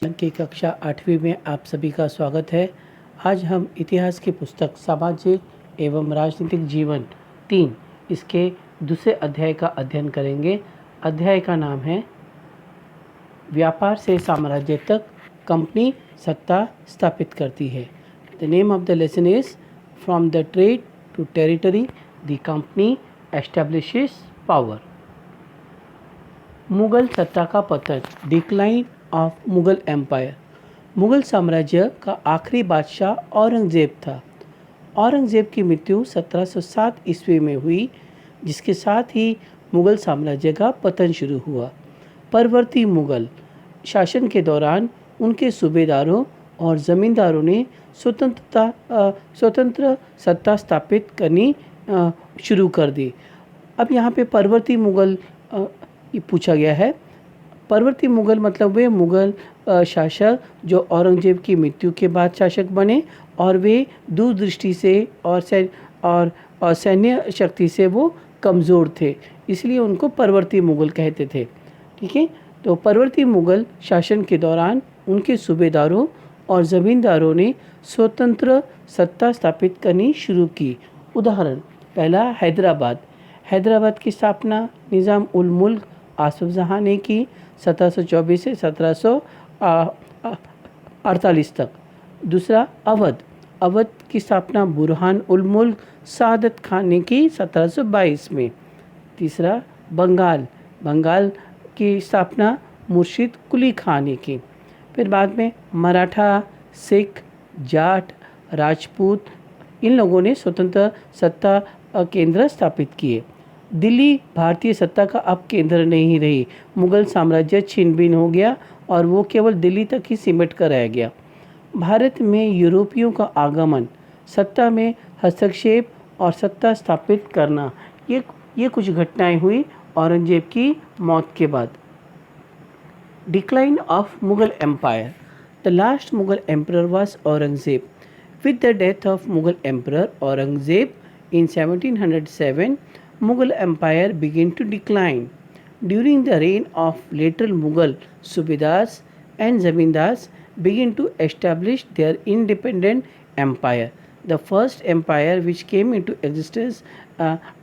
की कक्षा 8वीं में आप सभी का स्वागत है। आज हम इतिहास की पुस्तक सामाजिक एवं राजनीतिक जीवन 3 इसके दूसरे अध्याय का अध्ययन करेंगे। अध्याय का नाम है व्यापार से साम्राज्य तक कंपनी सत्ता स्थापित करती है। The name of the lesson is from the trade to territory the company establishes power. Mughal सत्ता का पतन, decline of Mughal empire. Mughal साम्राज्य का आखिरी बादशाह औरंगज़ेब था। औरंगज़ेब की मृत्यु 1707 ईस्वी में हुई, जिसके साथ ही मुगल साम्राज्य का पतन शुरू हुआ। परवर्ती मुगल शासन के दौरान उनके सूबेदारों और ज़मींदारों ने स्वतंत्र सत्ता स्थापित करनी शुरू कर दी। अब यहाँ पे परवर्ती मुगल ये पूछा गया है। परवर्ती मुगल मतलब वे मुगल शासक जो औरंगज़ेब की मृत्यु के बाद शासक बने और वे दूरदृष्टि से और सैन्य शक्ति से वो कमज़ोर थे, इसलिए उनको परवर्ती मुगल कहते थे। ठीक है, तो परवर्ती मुगल शासन के दौरान उनके सूबेदारों और ज़मींदारों ने स्वतंत्र सत्ता स्थापित करनी शुरू की। उदाहरण पहला, हैदराबाद की स्थापना निज़ाम उल मुल्क आसिफ जहाँ ने की 1724 से 1748 तक। दूसरा, अवध की स्थापना बुरहान उल मुल्क सादत खान ने की 1722 में। तीसरा, बंगाल की स्थापना मुर्शिद कुली खान ने की। फिर बाद में मराठा, सिख, जाट, राजपूत इन लोगों ने स्वतंत्र सत्ता केंद्र स्थापित किए। दिल्ली भारतीय सत्ता का अब केंद्र नहीं रही। मुगल साम्राज्य छिन्न भिन्न हो गया और वो केवल दिल्ली तक ही सिमट कर रह गया। भारत में यूरोपियों का आगमन, सत्ता में हस्तक्षेप और सत्ता स्थापित करना, ये कुछ घटनाएं हुई औरंगजेब की मौत के बाद। Decline of Mughal empire. The last Mughal emperor was Aurangzeb. With the death of Mughal emperor Aurangzeb in 1707, Mughal Empire began to decline. During the reign of later Mughal Subedars and Zamindars began to establish their independent empire. The first empire which came into existence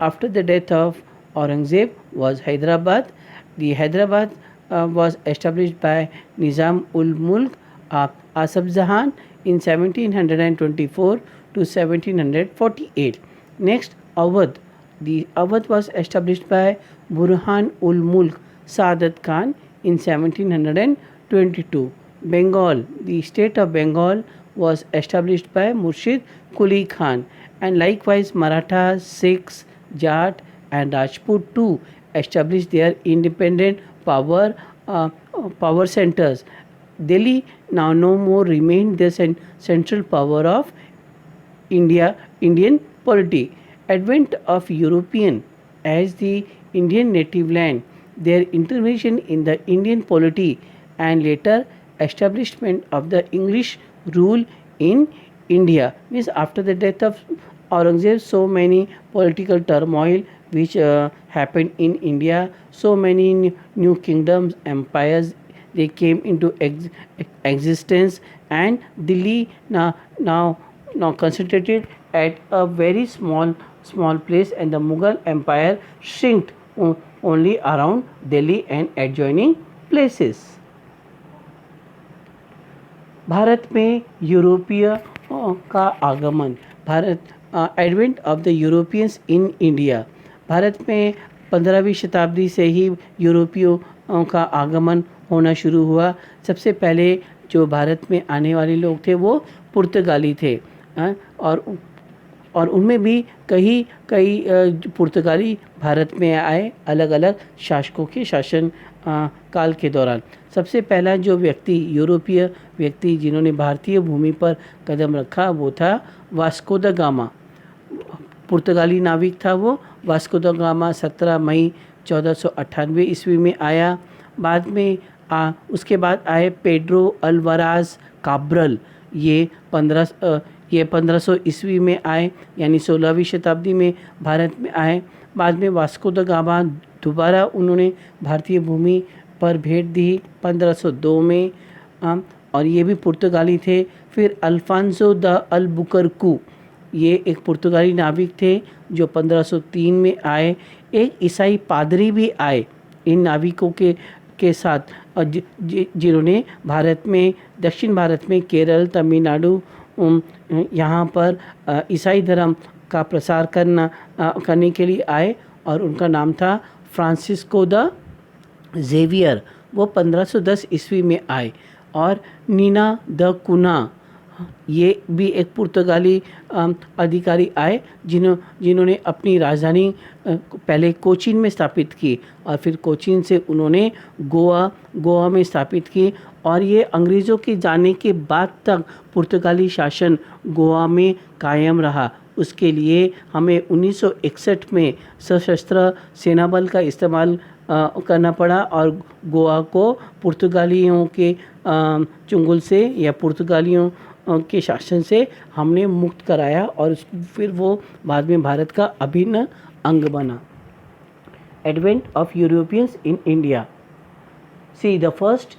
after the death of Aurangzeb was Hyderabad. The Hyderabad was established by Nizam ul Mulk Asaf Jahan in 1724 to 1748. Next, Awadh. The Awadh was established by Burhan ul Mulk Saadat Khan in 1722. Bengal. The state of Bengal was established by Murshid Quli Khan, and likewise Marathas, Sikhs, Jat and Rajput too established their independent power centers. Delhi now no more remained the central power of Indian polity. Advent of European as the Indian native land, their intervention in the Indian polity, and later establishment of the English rule in India. Means after the death of Aurangzeb, so many political turmoil which happened in India, so many new kingdoms, empires, they came into existence, and Delhi now concentrated at a very small place, and the Mughal Empire shrinked only around Delhi and adjoining places. Bharat में यूरोपीय का आगमन, advent of the Europeans in India. Bharat में 15वीं शताब्दी से ही यूरोपियों का आगमन होना शुरू हुआ। सबसे पहले जो भारत में आने वाले लोग थे वो पुर्तगाली थे, और उनमें भी कई पुर्तगाली भारत में आए अलग अलग शासकों के शासन काल के दौरान। सबसे पहला जो यूरोपीय व्यक्ति जिन्होंने भारतीय भूमि पर कदम रखा वो था वास्को द गामा। पुर्तगाली नाविक था वो। वास्को द गामा 17 मई 1498 ईस्वी में आया। बाद में उसके बाद आए पेड्रो अल्वाराज काब्रल, ये 1500 ईस्वी में आए, यानी 16वीं शताब्दी में भारत में आए। बाद में वास्को द गामा दोबारा उन्होंने भारतीय भूमि पर भेंट दी 1502 में। और ये भी पुर्तगाली थे। फिर अल्फांसो द अल्बुकर्कू, ये एक पुर्तगाली नाविक थे जो 1503 में आए। एक ईसाई पादरी भी आए इन नाविकों के साथ, जिन्होंने भारत में, दक्षिण भारत में केरल, तमिलनाडु, यहाँ पर ईसाई धर्म का प्रसार करने के लिए आए, और उनका नाम था फ्रांसिस्को द जेवियर। वो 1510 ईस्वी में आए। और नीना द कुना, ये भी एक पुर्तगाली अधिकारी आए जिन्होंने अपनी राजधानी पहले कोचीन में स्थापित की, और फिर कोचीन से उन्होंने गोवा में स्थापित की। और ये अंग्रेज़ों के जाने के बाद तक पुर्तगाली शासन गोवा में कायम रहा। उसके लिए हमें 1961 में सशस्त्र सेना बल का इस्तेमाल करना पड़ा, और गोवा को पुर्तगालियों के चुंगल से या पुर्तगालियों के शासन से हमने मुक्त कराया, और फिर वो बाद में भारत का अभिन्न अंग बना। Advent of Europeans in India. See, the first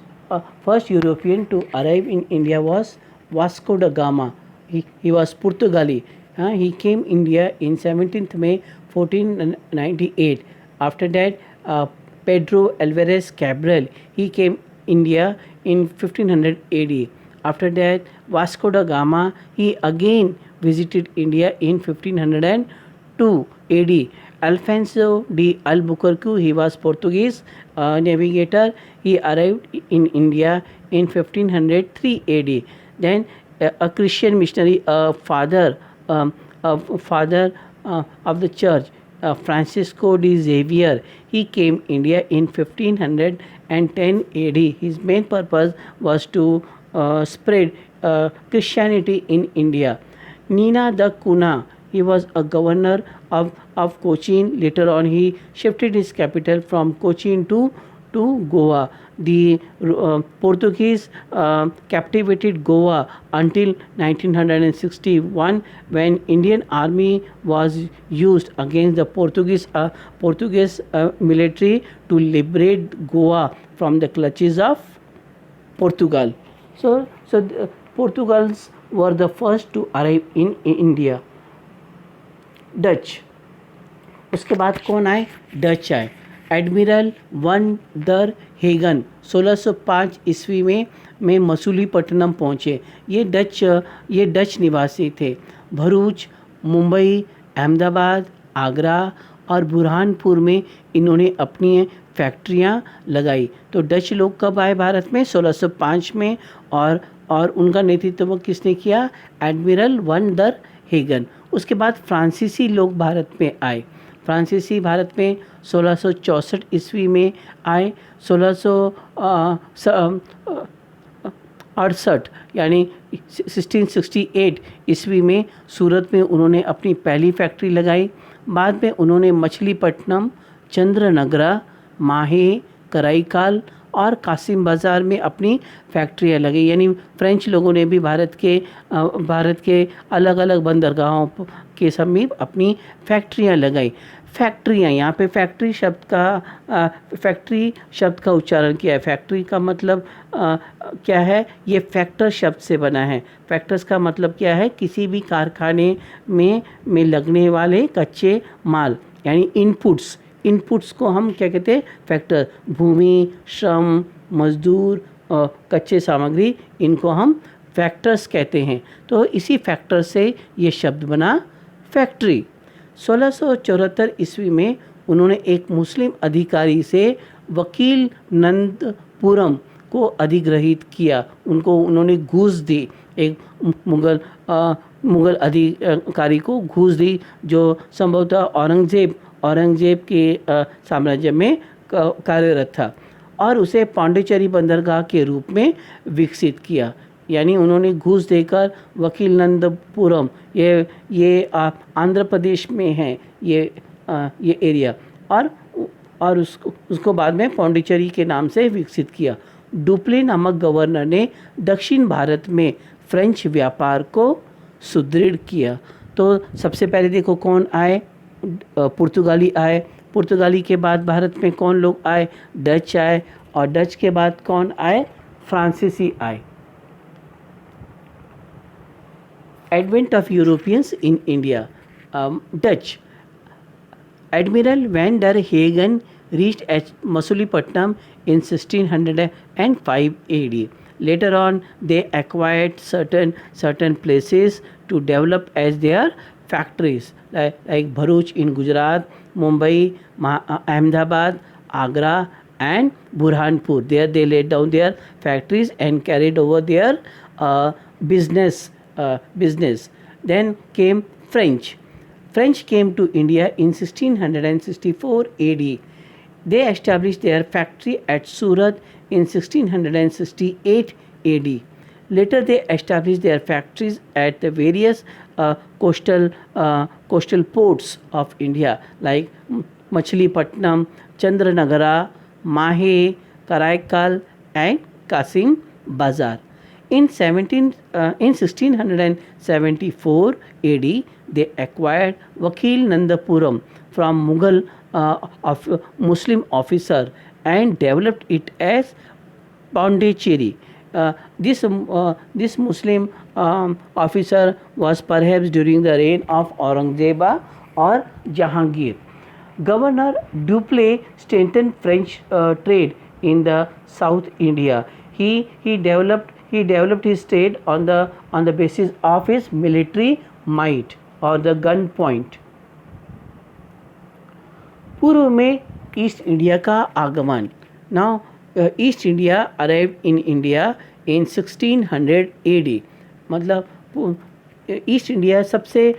European to arrive in India was Vasco da Gama. He was Portugali. He came India in 17th May 1498. After that, Pedro Alvarez Cabral, he came India in 1500 AD. After that, Vasco da Gama, he again visited India in 1502 AD. Alfonso de Albuquerque, he was Portuguese navigator. He arrived in India in 1503 AD. Then a Christian missionary, a father of the church, Francisco de Xavier, he came India in 1510 AD. His main purpose was to spread Christianity in India. Nina da Cunha, he was a governor of Cochin. Later on, he shifted his capital from Cochin to Goa. The Portuguese captivated Goa until 1961, when Indian army was used against the Portuguese military to liberate Goa from the clutches of Portugal. So the Portugals were the first to arrive in India. Dutch, उसके बाद कौन आए? Dutch आए। Admiral one दर Hagin 1605 ईस्वी में मसूलीपट्टनम पहुँचे। ये Dutch निवासी थे। भरूच, मुंबई, अहमदाबाद, आगरा और बुरहानपुर में इन्होंने अपनी फैक्ट्रियाँ लगाई। तो डच लोग कब आए भारत में? 1605 में। और उनका नेतृत्व किसने किया? एडमिरल वन दर हेगन। उसके बाद फ्रांसीसी लोग भारत में आए। फ्रांसीसी भारत में 1664 ईस्वी में आए। 1668 यानी 1668 ईस्वी में सूरत में उन्होंने अपनी पहली फैक्ट्री लगाई। बाद में उन्होंने मछलीपट्टनम, चंद्रनगरा, माहे, कराईकाल और कासिम बाज़ार में अपनी फैक्ट्रियाँ लगी। यानी फ्रेंच लोगों ने भी भारत के अलग अलग बंदरगाहों के समीप अपनी फैक्ट्रियाँ लगाई। फैक्ट्रियाँ, यहाँ पे फैक्ट्री शब्द का उच्चारण किया है। फैक्ट्री का मतलब क्या है? ये फैक्टर शब्द से बना है। फैक्टर्स का मतलब क्या है? किसी भी कारखाने में लगने वाले कच्चे माल, यानी इनपुट्स को हम क्या कहते हैं? फैक्टर। भूमि, श्रम, मजदूर, कच्चे सामग्री, इनको हम फैक्टर्स कहते हैं। तो इसी फैक्टर से ये शब्द बना फैक्ट्री। 1674 ईस्वी में उन्होंने एक मुस्लिम अधिकारी से वकील नंदपुरम को अधिग्रहित किया। उन्होंने घूस दी। एक मुगल अधिकारी को घूस दी, जो संभवतः औरंगजेब के साम्राज्य में कार्यरत था, और उसे पांडिचेरी बंदरगाह के रूप में विकसित किया। यानी उन्होंने घूस देकर वकील नंदपुरम, ये आंध्र प्रदेश में है ये एरिया, और उसको बाद में पांडिचेरी के नाम से विकसित किया। डुप्ले नामक गवर्नर ने दक्षिण भारत में फ्रेंच व्यापार को सुदृढ़ किया। तो सबसे पहले देखो कौन आए? पुर्तगाली आए। पुर्तगाली के बाद भारत में कौन लोग आए? डच आए। और डच के बाद कौन आए? फ्रांसीसी आए। Advent of Europeans in India. Dutch Admiral van der Hagen reached at Masulipatam in 1605 AD. Later on, they acquired certain places to develop as their factories, like Bharuch in Gujarat, Mumbai, Ahmedabad, Agra, and Burhanpur. There, they laid down their factories and carried over their business. Then came French. French came to India in 1664 AD. They established their factory at Surat in 1668 AD. Later, they established their factories at the various coastal ports of India like Machilipatnam, Chandranagara, Mahe, Karaikal, and Kasim Bazar. In 1674 AD, they acquired Vakil Nandapuram from Mughal Muslim officer and developed it as Pondicherry. This Muslim officer was perhaps during the reign of Aurangzeb or Jahangir. Governor Dupleix strengthened French trade in the South India. He developed his trade on the basis of his military might or the gun point. पूर्व में east India का आगमन. Now east India arrive in India in 1600 AD. मतलब east India सबसे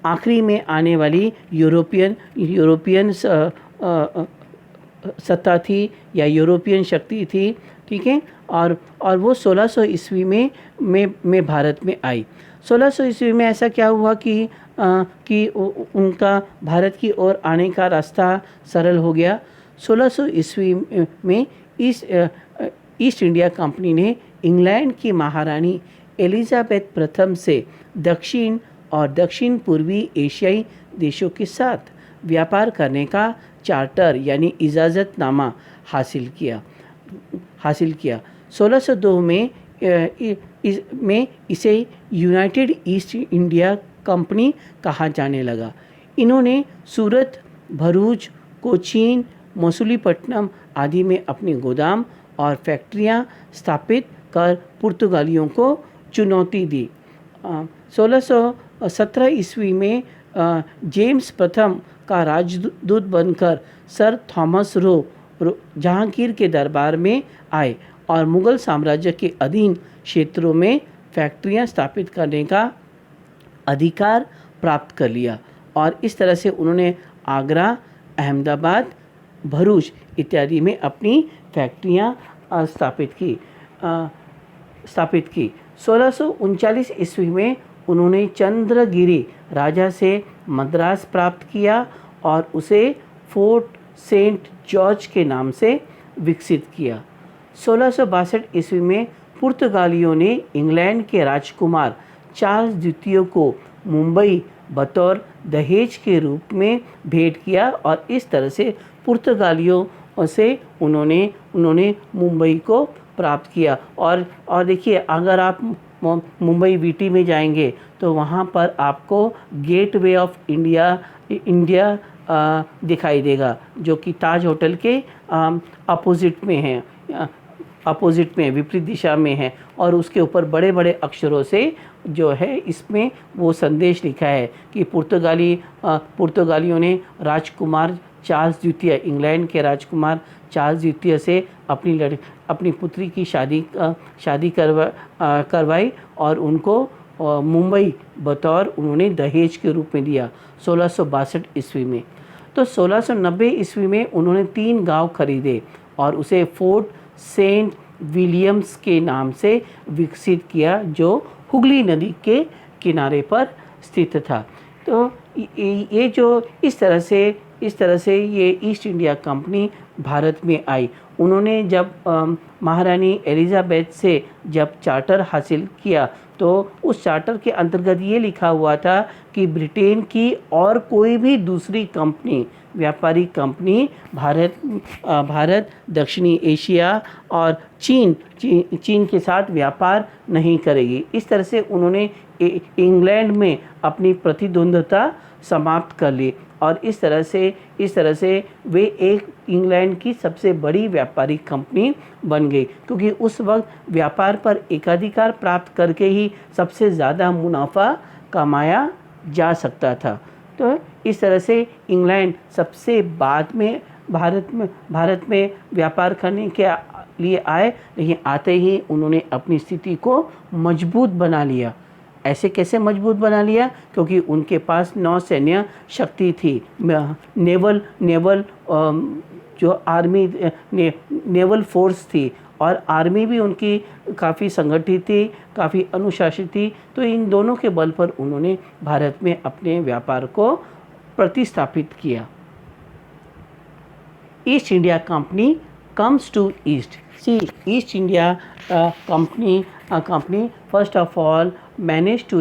आखिरी में आने वाली यूरोपियन सत्ता थी या यूरोपियन शक्ति थी, ठीक है. और वो 1600 ईस्वी में भारत में आई. 1600 ईस्वी में ऐसा क्या हुआ कि उनका भारत की ओर आने का रास्ता सरल हो गया. 1600 ईस्वी में ईस्ट इंडिया कंपनी ने इंग्लैंड की महारानी एलिजाबेथ प्रथम से दक्षिण पूर्वी एशियाई देशों के साथ व्यापार करने का चार्टर यानी इजाज़तनामा हासिल किया. 1602 में इसे यूनाइटेड ईस्ट इंडिया कंपनी कहा जाने लगा. इन्होंने सूरत, भरूच, कोचीन, मसूलीपट्टनम आदि में अपने गोदाम और फैक्ट्रियां स्थापित कर पुर्तगालियों को चुनौती दी. 1617 ईस्वी में जेम्स प्रथम का राजदूत बनकर सर थॉमस रो जहांगीर के दरबार में आए और मुग़ल साम्राज्य के अधीन क्षेत्रों में फैक्ट्रियां स्थापित करने का अधिकार प्राप्त कर लिया. और इस तरह से उन्होंने आगरा, अहमदाबाद, भरूच इत्यादि में अपनी फैक्ट्रियां स्थापित की. 1639 ईस्वी में उन्होंने चंद्रगिरी राजा से मद्रास प्राप्त किया और उसे फोर्ट सेंट जॉर्ज के नाम से विकसित किया. 1662 ईस्वी में पुर्तगालियों ने इंग्लैंड के राजकुमार चार्ल्स द्वितीय को मुंबई बतौर दहेज के रूप में भेंट किया और इस तरह से पुर्तगालियों से उन्होंने मुंबई को प्राप्त किया. और देखिए, अगर आप मुंबई वीटी में जाएंगे तो वहाँ पर आपको गेटवे ऑफ इंडिया दिखाई देगा, जो कि ताज होटल के अपोजिट में है, विपरीत दिशा में है. और उसके ऊपर बड़े बड़े अक्षरों से जो है इसमें वो संदेश लिखा है कि पुर्तगालियों ने राजकुमार चार्ल्स द्वितीय, इंग्लैंड के राजकुमार चार्ल्स द्वितीय से अपनी पुत्री की शादी करवाई और उनको मुंबई बतौर उन्होंने दहेज के रूप में दिया 1662 ईस्वी में. तो 1690 ईस्वी में उन्होंने 3 गांव खरीदे और उसे फोर्ट सेंट विलियम्स के नाम से विकसित किया, जो हुगली नदी के किनारे पर स्थित था. तो ये जो इस तरह से ये ईस्ट इंडिया कंपनी भारत में आई उन्होंने जब महारानी एलिज़ाबेथ से जब चार्टर हासिल किया तो उस चार्टर के अंतर्गत ये लिखा हुआ था कि ब्रिटेन की और कोई भी दूसरी कंपनी, व्यापारिक कंपनी भारत, दक्षिणी एशिया और चीन के साथ व्यापार नहीं करेगी। इस तरह से उन्होंने इंग्लैंड में अपनी प्रतिद्वंद्विता समाप्त कर ली और इस तरह से वे एक इंग्लैंड की सबसे बड़ी व्यापारिक कंपनी बन गई, क्योंकि उस वक्त व्यापार पर एकाधिकार प्राप्त करके ही सबसे ज़्यादा मुनाफा कमाया जा सकता था। तो इस तरह से इंग्लैंड सबसे बाद में भारत में व्यापार करने के लिए आए, लेकिन आते ही उन्होंने अपनी स्थिति को मजबूत बना लिया। ऐसे कैसे मजबूत बना लिया? क्योंकि उनके पास नौसैन्य शक्ति थी, नेवल जो आर्मी नेवल फोर्स थी और आर्मी भी उनकी काफ़ी संगठित थी, काफ़ी अनुशासित थी। तो इन दोनों के बल पर उन्होंने भारत में अपने व्यापार को प्रतिस्थापित किया। East India company comes to east. See, East India company first of all managed to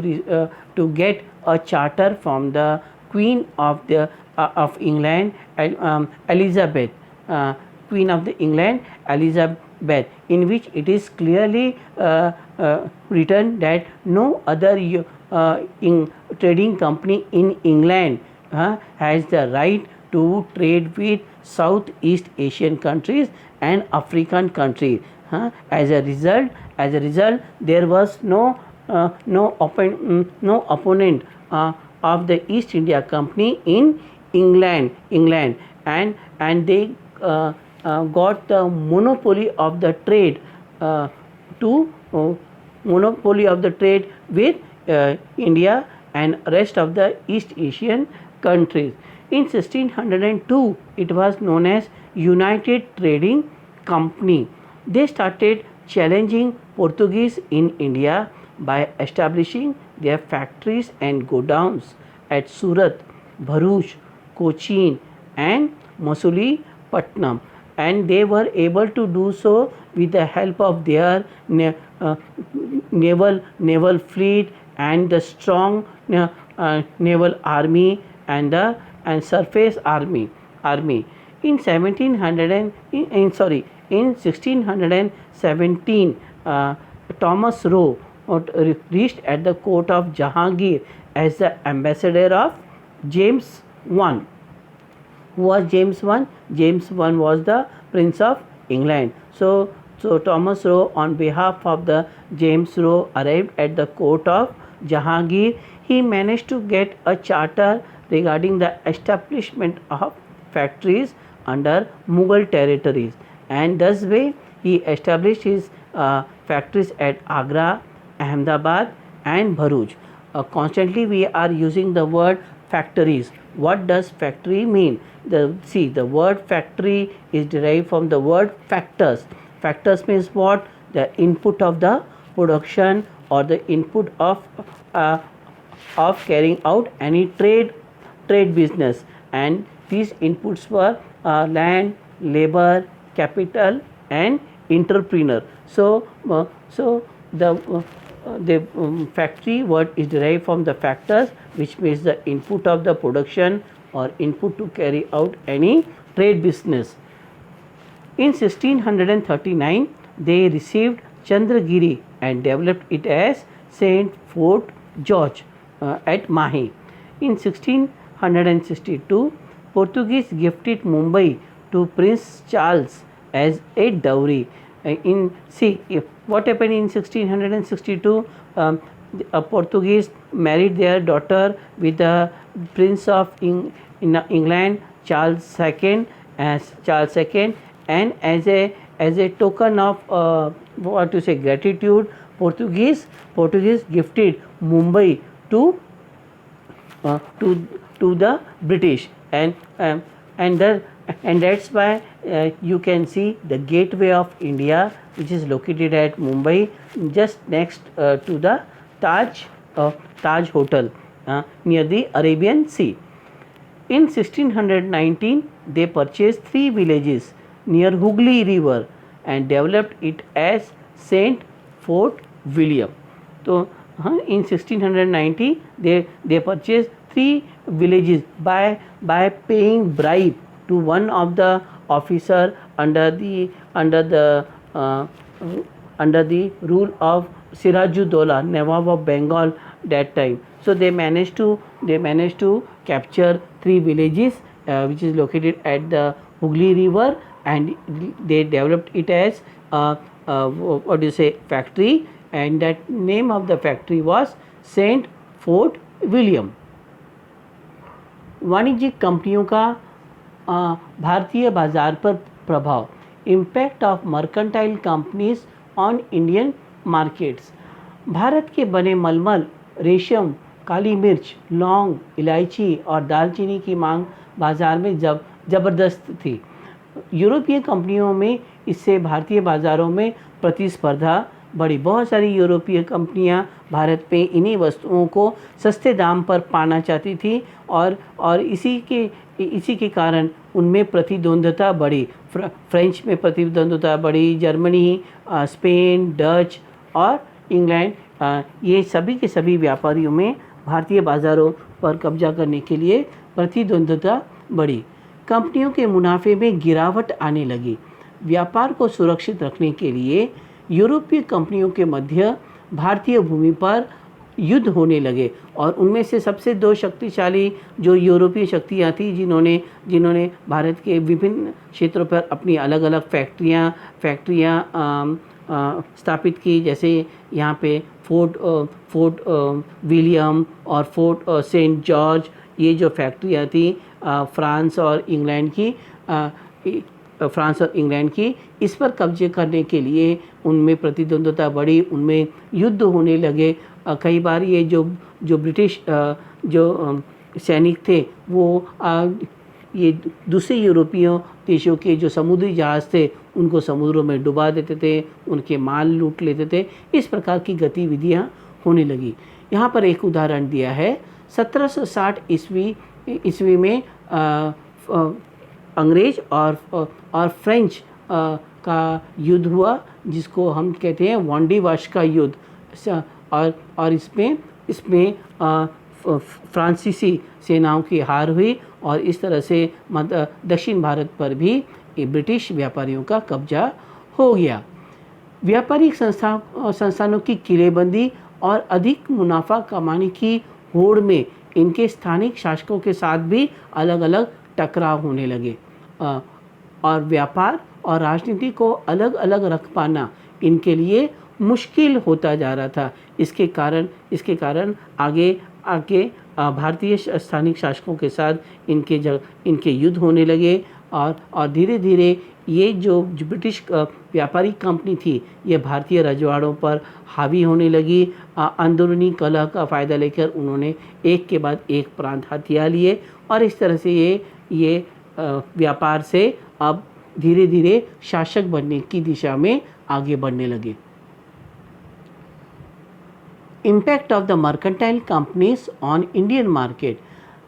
get a charter from the Queen of England, Elizabeth, Queen of the England Elizabeth, in which it is clearly written that no other trading company in England has the right to trade with Southeast Asian countries and African countries. As a result, there was no opponent of the East India Company in England, and they got the monopoly of the trade with India and rest of the East Asian countries. In 1602, it was known as United Trading Company. They started challenging Portuguese in India by establishing their factories and godowns at Surat, Bharuch, Cochin and Masulipatam, and they were able to do so with the help of their naval fleet and the strong naval army and surface army. In 1617, Thomas Roe reached at the court of Jahangir as the ambassador of James I. Who was James I? James I was the Prince of England. So Thomas Roe, on behalf of the James Roe, arrived at the court of Jahangir. He managed to get a charter regarding the establishment of factories under Mughal territories, and thus way he established his factories at Agra, Ahmedabad and Bharuch. Constantly we are using the word factories. What does factory mean? The word factory is derived from the word factors. Factors means what? The input of the production or the input of carrying out any trade business, and these inputs were land, labor, capital and entrepreneur. So the factory word is derived from the factors, which means the input of the production or input to carry out any trade business. In 1639, they received Chandragiri and developed it as Saint Fort George at Mahi. In 1662, Portuguese gifted Mumbai to Prince Charles as a dowry. What happened in 1662? A Portuguese married their daughter with the Prince of England, Charles II, and as a token of gratitude, Portuguese gifted Mumbai to the British, and that's why you can see the gateway of India, which is located at Mumbai, just next to the Taj Hotel near the Arabian Sea. In 1619, they purchased 3 villages near Hooghly River and developed it as Saint Fort William. तो हाँ, in 1690 they purchased 3 villages by paying bribe to one of the officer uh, under the rule of Sirajuddaulah, Nawab of Bengal that time. So they managed to capture 3 villages which is located at the Hooghly River, and they developed it as what do you say, factory, and that name of the factory was Saint Fort William. वाणिज्यिक कंपनियों का भारतीय बाजार पर प्रभाव, impact of mercantile companies on Indian markets. Bharat के बने मलमल, रेशम, काली मिर्च, लौंग, इलायची और दालचीनी की मांग बाजार में ज़बरदस्त थी। यूरोपीय कंपनियों में इससे भारतीय बाज़ारों में प्रतिस्पर्धा बढ़ी। बहुत सारी यूरोपीय कंपनियां भारत पे इन्हीं वस्तुओं को सस्ते दाम पर पाना चाहती थी, और इसी के कारण उनमें प्रतिद्वंद्विता बढ़ी। फ्रेंच में प्रतिद्वंद्विता बढ़ी, जर्मनी, स्पेन, डच और इंग्लैंड, ये सभी के सभी व्यापारियों में भारतीय बाज़ारों पर कब्जा करने के लिए प्रतिद्वंद्विता बढ़ी। कंपनियों के मुनाफे में गिरावट आने लगी। व्यापार को सुरक्षित रखने के लिए यूरोपीय कंपनियों के मध्य भारतीय भूमि पर युद्ध होने लगे, और उनमें से सबसे 2 शक्तिशाली जो यूरोपीय शक्तियाँ थी जिन्होंने भारत के विभिन्न क्षेत्रों पर अपनी अलग अलग फैक्ट्रियाँ स्थापित की, जैसे यहाँ पे फोर्ट विलियम और फोर्ट सेंट जॉर्ज, ये जो फैक्ट्रियाँ थी फ्रांस और इंग्लैंड की, इस पर कब्जे करने के लिए उनमें प्रतिद्वंद्विता बढ़ी, उनमें युद्ध होने लगे। कई बार ये जो ब्रिटिश सैनिक थे वो ये दूसरे यूरोपीय देशों के जो समुद्री जहाज़ थे उनको समुद्रों में डुबा देते थे, उनके माल लूट लेते थे। इस प्रकार की गतिविधियां होने लगी। यहाँ पर एक उदाहरण दिया है। 1760 ईस्वी में अंग्रेज और फ्रेंच का युद्ध हुआ, जिसको हम कहते हैं वांडी वाश का युद्ध, और इसमें फ्रांसीसी सेनाओं की हार हुई, और इस तरह से दक्षिण भारत पर भी ब्रिटिश व्यापारियों का कब्जा हो गया। व्यापारिक संस्थानों की किलेबंदी और अधिक मुनाफा कमाने की होड़ में इनके स्थानिक शासकों के साथ भी अलग अलग टकराव होने लगे, और व्यापार और राजनीति को अलग अलग रख पाना इनके लिए मुश्किल होता जा रहा था। इसके कारण आगे भारतीय स्थानिक शासकों के साथ इनके युद्ध होने लगे, और धीरे धीरे ये जो ब्रिटिश व्यापारिक कंपनी थी ये भारतीय रजवाड़ों पर हावी होने लगी। अंदरूनी कलह का फ़ायदा लेकर उन्होंने एक के बाद एक प्रांत हथिया लिए, और इस तरह से ये व्यापार से अब धीरे धीरे शासक बनने की दिशा में आगे बढ़ने लगे। Impact of the mercantile companies on Indian market.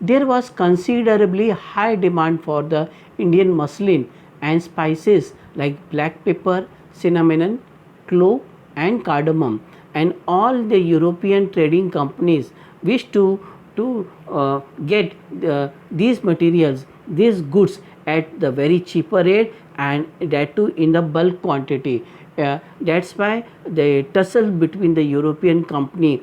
There was considerably high demand for the Indian muslin and spices like black pepper, cinnamon, clove and cardamom, and all the European trading companies wished to get these materials, these goods at the very cheaper rate, and that too in the bulk quantity. That's why the tussle between the European company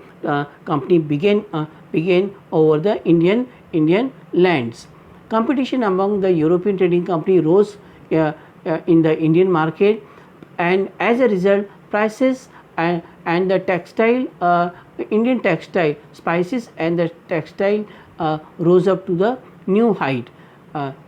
began over the Indian lands. Competition among the European trading company rose in the Indian market, and as a result, prices and the Indian textile spices and the textile rose up to the new height.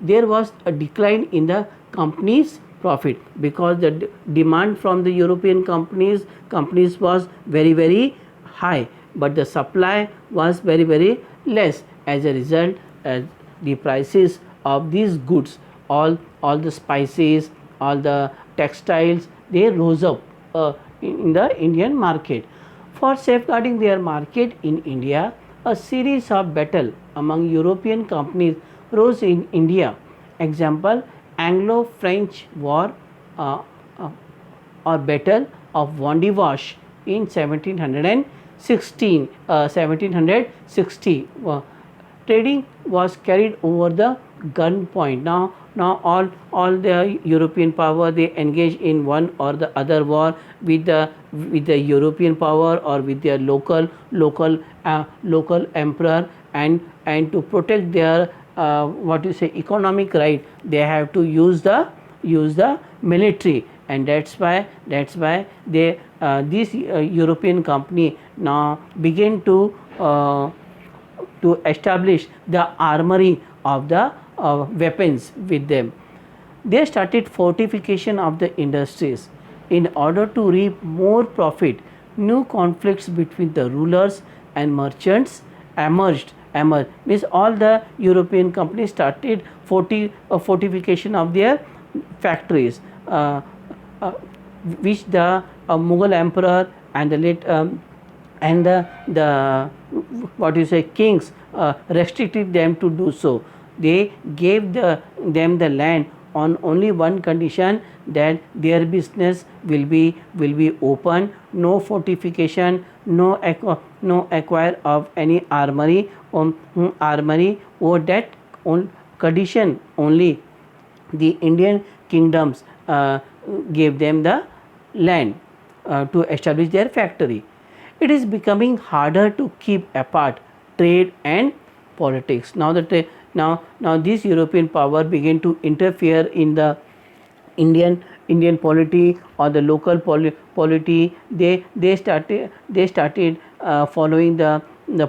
There was a decline in the company's profit because the demand from the European companies was very, very high, but the supply was very, very less. As a result, the prices of these goods, all the spices, all the textiles, they rose up in the Indian market. For safeguarding their market in India, a series of battle among European companies rose in India. Example, Anglo-French War uh, uh, or Battle of Vandivash in 1760. Trading was carried over the gunpoint. Now all the European power, they engage in one or the other war with the European power or with their local emperor, and to protect their what you say economic right, they have to use the military, and that's why they this European company now begin to establish the armory of the weapons with them. They started fortification of the industries in order to reap more profit. New conflicts between the rulers and merchants emerged means all the European companies started fortification of their factories, uh, which the Mughal emperor and the late and the what you say kings restricted them to do so. They gave them the land on only one condition, that their business will be open, no fortification, no acquire of any armory, or that on condition only the Indian kingdoms gave them the land to establish their factory. It is becoming harder to keep apart trade and politics. Now this European power began to interfere in the Indian polity or the local polity. They started following the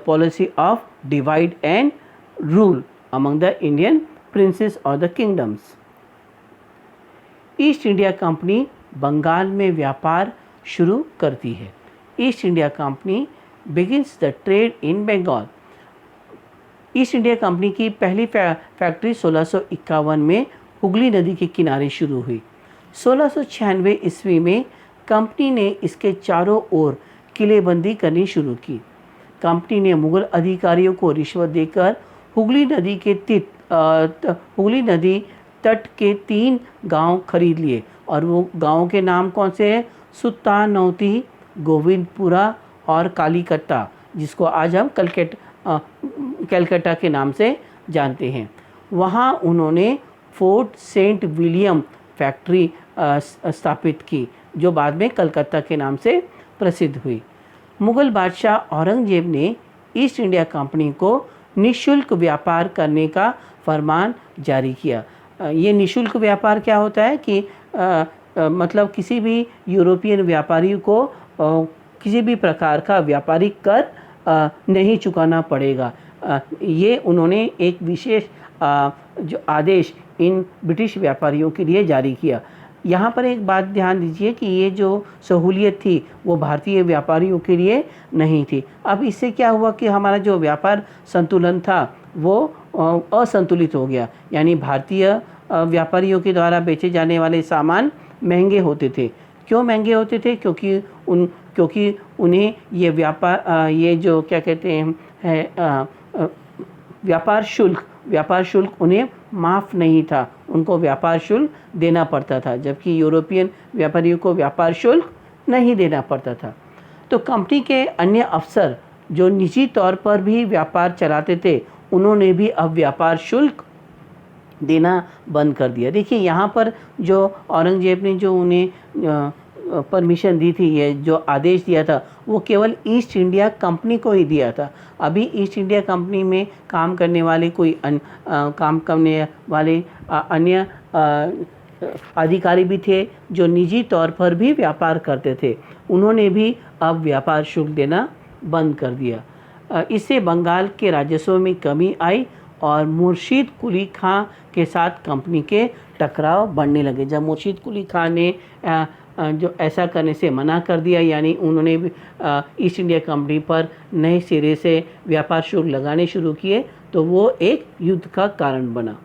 policy of divide and rule among the Indian princes or the kingdoms. East India company Bengal में व्यापार शुरू करती है. East India company begins the trade in Bengal. East India company की पहली factory 1651 में हुगली नदी के किनारे शुरू हुई. 1696 ईस्वी में कंपनी ने इसके चारों ओर किलेबंदी करनी शुरू की. कंपनी ने मुगल अधिकारियों को रिश्वत देकर हुगली नदी तट के 3 गांव खरीद लिए, और वो गांवों के नाम कौन से हैं? सुल्तानौती, गोविंदपुरा और कालीकट्टा, जिसको आज हम कलकत्ता के नाम से जानते हैं. वहाँ उन्होंने फोर्ट सेंट विलियम फैक्ट्री स्थापित की, जो बाद में कलकत्ता के नाम से प्रसिद्ध हुई. मुग़ल बादशाह औरंगजेब ने ईस्ट इंडिया कंपनी को निःशुल्क व्यापार करने का फरमान जारी किया. ये निःशुल्क व्यापार क्या होता है कि मतलब किसी भी यूरोपियन व्यापारी को किसी भी प्रकार का व्यापारिक कर नहीं चुकाना पड़ेगा. ये उन्होंने एक विशेष जो आदेश इन ब्रिटिश व्यापारियों के लिए जारी किया. यहाँ पर एक बात ध्यान दीजिए कि ये जो सहूलियत थी वो भारतीय व्यापारियों के लिए नहीं थी. अब इससे क्या हुआ कि हमारा जो व्यापार संतुलन था वो असंतुलित हो गया. यानी भारतीय व्यापारियों के द्वारा बेचे जाने वाले सामान महंगे होते थे. क्यों महंगे होते थे? क्योंकि उन्हें ये जो क्या कहते हैं व्यापार शुल्क उन्हें माफ़ नहीं था. उनको व्यापार शुल्क देना पड़ता था, जबकि यूरोपियन व्यापारियों को व्यापार शुल्क नहीं देना पड़ता था. तो कंपनी के अन्य अफसर जो निजी तौर पर भी व्यापार चलाते थे, उन्होंने भी अब व्यापार शुल्क देना बंद कर दिया. देखिए यहाँ पर जो औरंगजेब ने जो उन्हें परमिशन दी थी, ये जो आदेश दिया था, वो केवल ईस्ट इंडिया कंपनी को ही दिया था. अभी ईस्ट इंडिया कंपनी में काम करने वाले अन्य अधिकारी भी थे जो निजी तौर पर भी व्यापार करते थे. उन्होंने भी अब व्यापार शुल्क देना बंद कर दिया. इससे बंगाल के राजस्व में कमी आई और मुर्शीद कुली खां के साथ कंपनी के टकराव बढ़ने लगे. जब मुर्शीद कुली खां ने जो ऐसा करने से मना कर दिया, यानी उन्होंने ईस्ट इंडिया कंपनी पर नए सिरे से व्यापार शुल्क लगाने शुरू किए, तो वो एक युद्ध का कारण बना.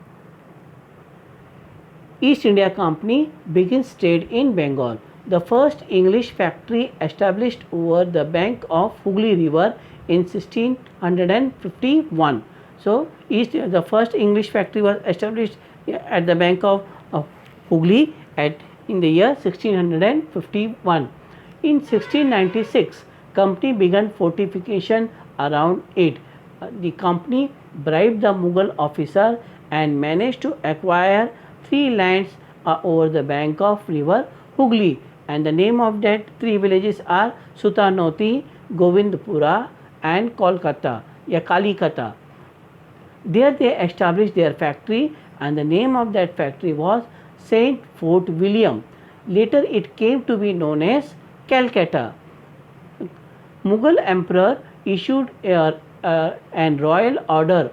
East India company begins trade in Bengal. The first English factory established over the bank of Hooghly River in 1651. So the first English factory was established at the bank of Hooghly in the year 1651. In 1696, company began fortification around it. The company bribed the Mughal officer and managed to acquire 3 lands over the bank of river Hooghly, and the name of that 3 villages are Sutanoti, Govindpura and Kolkata, Kalikata. There they established their factory, and the name of that factory was Saint Fort William. Later it came to be known as Calcutta. Mughal emperor issued an royal order,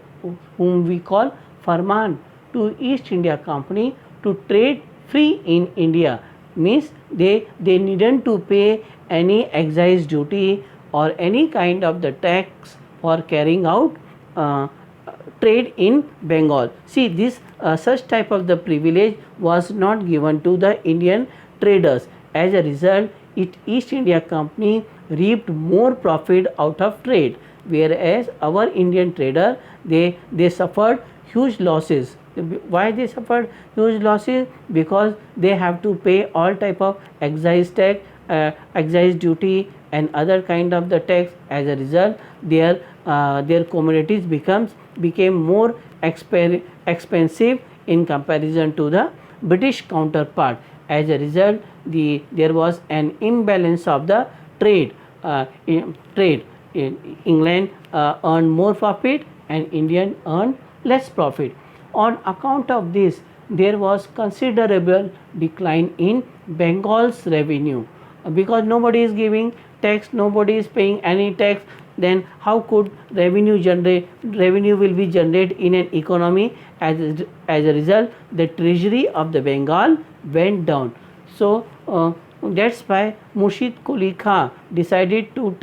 whom we call Farman, to East India Company to trade free in India. Means they needn't to pay any excise duty or any kind of the tax for carrying out trade in Bengal. See, this such type of the privilege was not given to the Indian traders. As a result, East India Company reaped more profit out of trade, whereas our Indian trader, they suffered huge losses. Why they suffered huge losses? Because they have to pay all type of excise tax, excise duty and other kind of the tax. As a result, their commodities became more expensive in comparison to the British counterpart. As a result, there was an imbalance of the trade. England earned more profit and Indian earned less profit. On account of this, there was considerable decline in Bengal's revenue, because nobody is giving tax, nobody is paying any tax. Then how could revenue will be generated in an economy? As a result, the treasury of the Bengal went down. So that's why Murshid Quli Khan decided to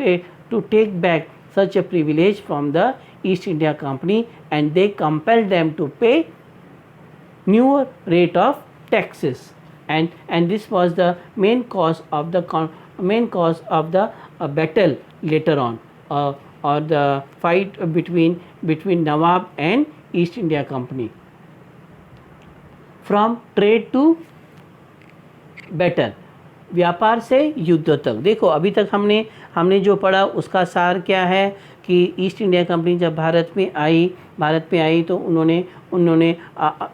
take back such a privilege from the East India Company, and they compelled them to pay newer rate of taxes, and this was the main cause of the battle later on, or the fight between Nawab and East India Company. From trade to battle, व्यापार से युद्ध तक। देखो, अभी तक हमने जो पढ़ा उसका सार क्या है कि ईस्ट इंडिया कंपनी जब भारत में आई तो उन्होंने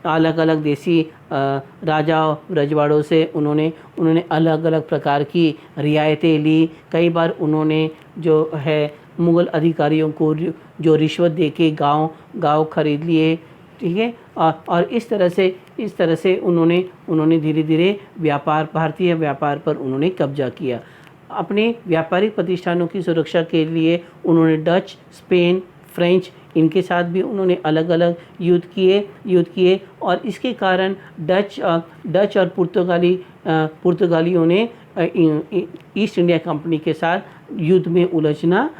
अलग अलग देसी राजा रजवाड़ों से उन्होंने अलग अलग प्रकार की रियायतें ली। कई बार उन्होंने जो है मुग़ल अधिकारियों को जो रिश्वत देके गांव खरीद लिए, ठीक है। और इस तरह से उन्होंने धीरे धीरे भारतीय व्यापार पर उन्होंने कब्जा किया। अपने व्यापारिक प्रतिष्ठानों की सुरक्षा के लिए उन्होंने डच, स्पेन, फ्रेंच, इनके साथ भी उन्होंने अलग अलग युद्ध किए और इसके कारण डच और पुर्तगालियों ने ईस्ट इंडिया कंपनी के साथ युद्ध में उलझना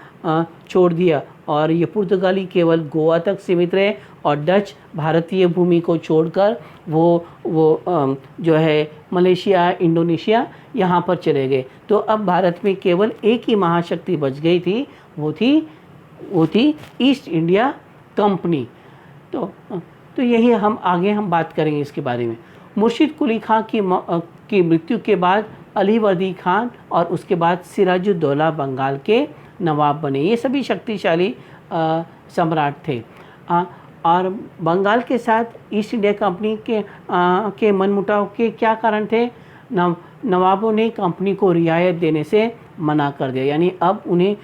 छोड़ दिया, और ये पुर्तगाली केवल गोवा तक सीमित रहे और डच भारतीय भूमि को छोड़कर वो जो है मलेशिया, इंडोनेशिया यहाँ पर चले गए। तो अब भारत में केवल एक ही महाशक्ति बच गई थी, वो थी ईस्ट इंडिया कंपनी। तो यही हम बात करेंगे इसके बारे में। मुर्शिद कुली खां की मृत्यु के बाद अली वर्दी खान और उसके बाद सिराजुद्दौला बंगाल के नवाब बने। ये सभी शक्तिशाली सम्राट थे। और बंगाल के साथ ईस्ट इंडिया कंपनी के मनमुटाव के क्या कारण थे? नवाबों ने कंपनी को रियायत देने से मना कर दिया, यानी अब उन्हें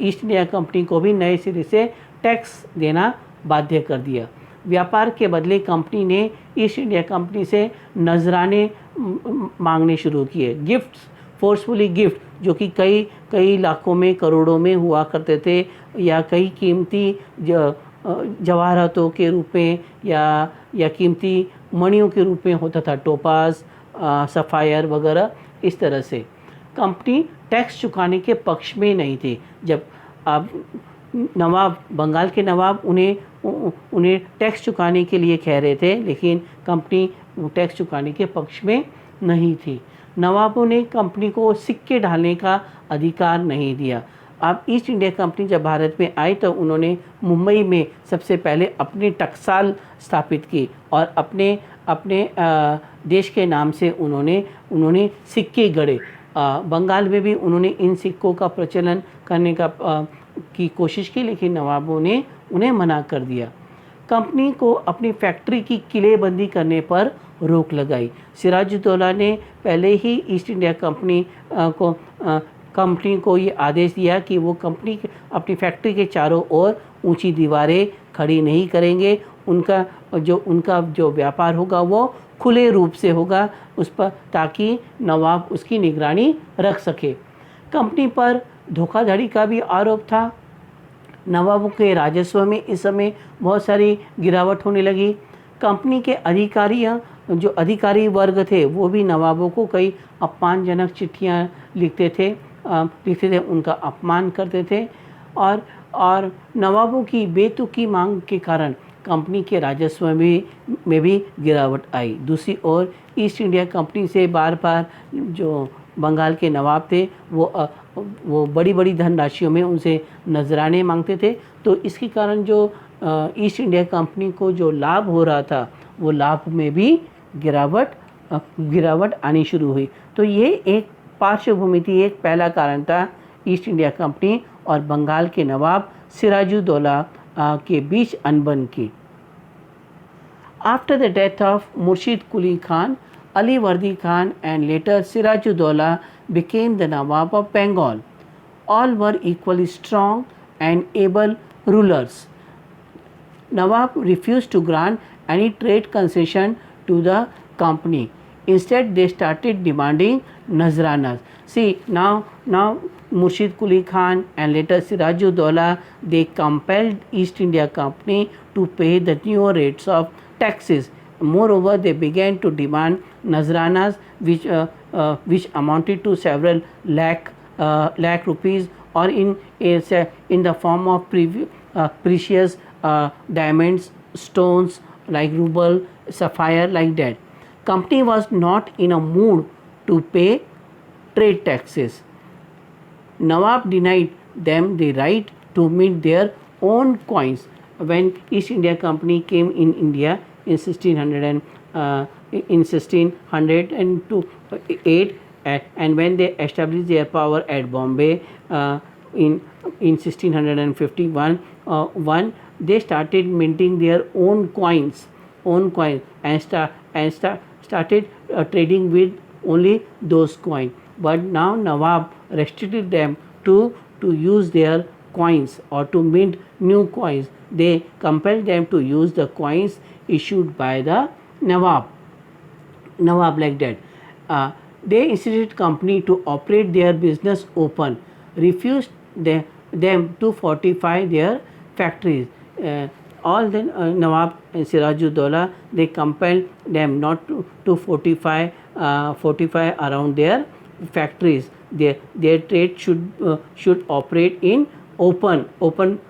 ईस्ट इंडिया कंपनी को भी नए सिरे से टैक्स देना बाध्य कर दिया। व्यापार के बदले कंपनी ने ईस्ट इंडिया कंपनी से नजराने मांगने शुरू किए, गिफ्ट्स, फोर्सफुली गिफ्ट, जो कि कई लाखों में, करोड़ों में हुआ करते थे, या कई कीमती जवाहरातों के रूप में या कीमती मणियों के रूप में होता था, टोपाज, सफ़ायर वगैरह। इस तरह से कंपनी टैक्स चुकाने के पक्ष में नहीं थी। जब अब बंगाल के नवाब उन्हें टैक्स चुकाने के लिए कह रहे थे, लेकिन कंपनी टैक्स चुकाने के पक्ष में नहीं थी। नवाबों ने कंपनी को सिक्के ढालने का अधिकार नहीं दिया। अब ईस्ट इंडिया कंपनी जब भारत में आई तो उन्होंने मुंबई में सबसे पहले अपनी टकसाल स्थापित की और अपने अपने देश के नाम से उन्होंने सिक्के गढ़े। बंगाल में भी उन्होंने इन सिक्कों का प्रचलन करने की कोशिश की, लेकिन नवाबों ने उन्हें मना कर दिया। कंपनी को अपनी फैक्ट्री की किलेबंदी करने पर रोक लगाई। सिराजुद्दौला ने पहले ही ईस्ट इंडिया कंपनी को ये आदेश दिया कि वो अपनी फैक्ट्री के चारों ओर ऊंची दीवारें खड़ी नहीं करेंगे। उनका जो व्यापार होगा वो खुले रूप से होगा उस पर, ताकि नवाब उसकी निगरानी रख सके। कंपनी पर धोखाधड़ी का भी आरोप था। नवाबों के राजस्व में इस समय बहुत सारी गिरावट होने लगी। कंपनी के जो अधिकारी वर्ग थे वो भी नवाबों को कई अपमानजनक चिट्ठियाँ लिखते थे, उनका अपमान करते थे और नवाबों की बेतुकी मांग के कारण कंपनी के राजस्व में भी गिरावट आई। दूसरी ओर ईस्ट इंडिया कंपनी से बार बार जो बंगाल के नवाब थे वो बड़ी बड़ी धनराशियों में उनसे नजराने मांगते थे। तो इसके कारण जो ईस्ट इंडिया कंपनी को जो लाभ हो रहा था वो लाभ में भी गिरावट आनी शुरू हुई। तो ये एक पार्श्वभूमि थी, एक पहला कारण था ईस्ट इंडिया कंपनी और बंगाल के नवाब सिराजुद्दौला के बीच अनबन की। After the death of Murshid Quli Khan, Ali Wardi Khan and later Sirajuddaulah became the Nawab of Bengal. All were equally strong and able rulers. Nawab refused to grant any trade concession to the company. Instead, they started demanding nazranas. See, now Murshid Quli Khan and later Sirajuddaulah, they compelled East India Company to pay the new rates of taxes. Moreover, they began to demand nazranas, which amounted to several lakh rupees, or in the form of precious diamonds, stones like ruble, sapphire, like that. Company was not in a mood to pay trade taxes. Nawab denied them the right to mint their own coins. When East India Company came in India in 1608, and when they established their power at Bombay in 1651, they started minting their own coins, and started trading with only those coins. But now Nawab restricted them to use their coins or to mint new coins. They compelled them to use the coins issued by the Nawab like that. They instituted company to operate their business open, refused them to fortify their factories. All the Nawab and Sirajuddaulah, they compelled them not to fortify around their factories. Their trade should operate in open,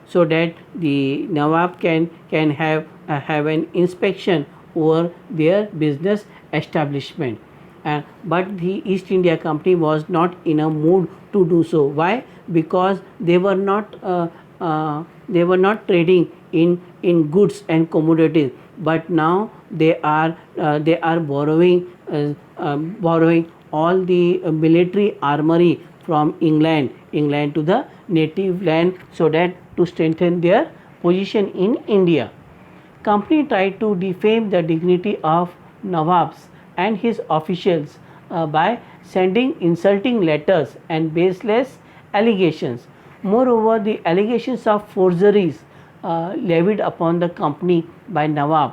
so that the Nawab can have an inspection over their business establishment. But the East India Company was not in a mood to do so. Why? Because they were not trading in goods and commodities, but now they are borrowing all the military armory from England to the native land, so that to strengthen their position in India. Company tried to defame the dignity of Nawabs and his officials by sending insulting letters and baseless allegations. Moreover, the allegations of forgeries levied upon the company by Nawab,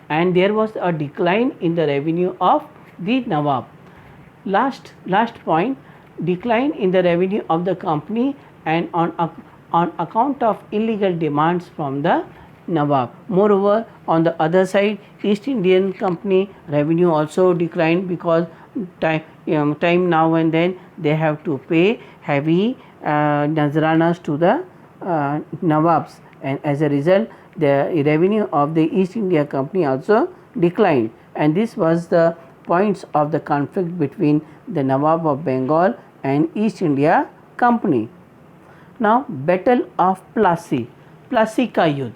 and there was a decline in the revenue of the Nawab. Last point, decline in the revenue of the company, and on account of illegal demands from the Nawab. Moreover, on the other side, East Indian Company revenue also declined, because time now and then they have to pay heavy nazranas to the Nawabs, and as a result the revenue of the East India Company also declined. And this was the points of the conflict between the Nawab of Bengal and East India Company. Now battle of Plassey, Plassey का युद्ध।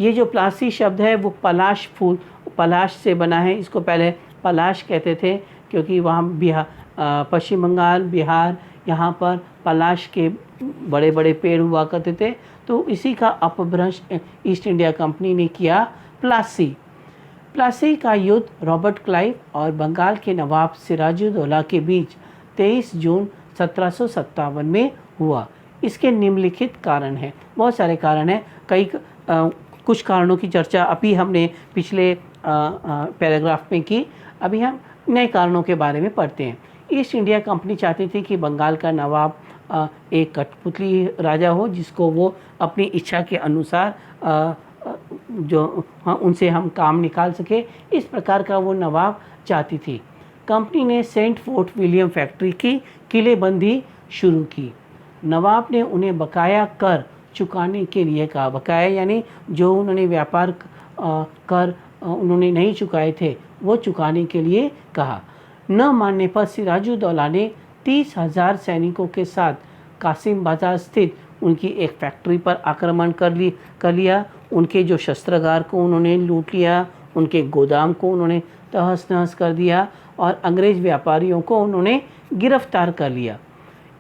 ये जो प्लासी शब्द है वो पलाश फूल, पलाश से बना है। इसको पहले पलाश कहते थे क्योंकि वहाँ बिहार, पश्चिम बंगाल, बिहार, यहाँ पर पलाश के बड़े बड़े पेड़ हुआ करते थे। तो इसी का अपभ्रंश ईस्ट इंडिया कंपनी ने किया प्लासी। प्लासी का युद्ध रॉबर्ट क्लाइव और बंगाल के नवाब सिराजुद्दौला के बीच 23 जून 1757 में हुआ। इसके निम्नलिखित कारण हैं, बहुत सारे कारण हैं, कुछ कारणों की चर्चा अभी हमने पिछले पैराग्राफ में की। अभी हम नए कारणों के बारे में पढ़ते हैं। ईस्ट इंडिया कंपनी चाहती थी कि बंगाल का नवाब एक कठपुतली राजा हो जिसको वो अपनी इच्छा के अनुसार उनसे हम काम निकाल सके, इस प्रकार का वो नवाब चाहती थी। कंपनी ने सेंट फोर्ट विलियम फैक्ट्री की किलेबंदी शुरू की। नवाब ने उन्हें बकाया कर चुकाने के लिए कहा। बकाया यानी जो उन्होंने व्यापार कर उन्होंने नहीं चुकाए थे वो चुकाने के लिए कहा। न मानने पर सिराजुद्दौला ने 30,000 सैनिकों के साथ कासिम बाजार स्थित उनकी एक फैक्ट्री पर आक्रमण कर लिया। उनके जो शस्त्रागार को उन्होंने लूट लिया, उनके गोदाम को उन्होंने तहस नहस कर दिया और अंग्रेज व्यापारियों को उन्होंने गिरफ्तार कर लिया।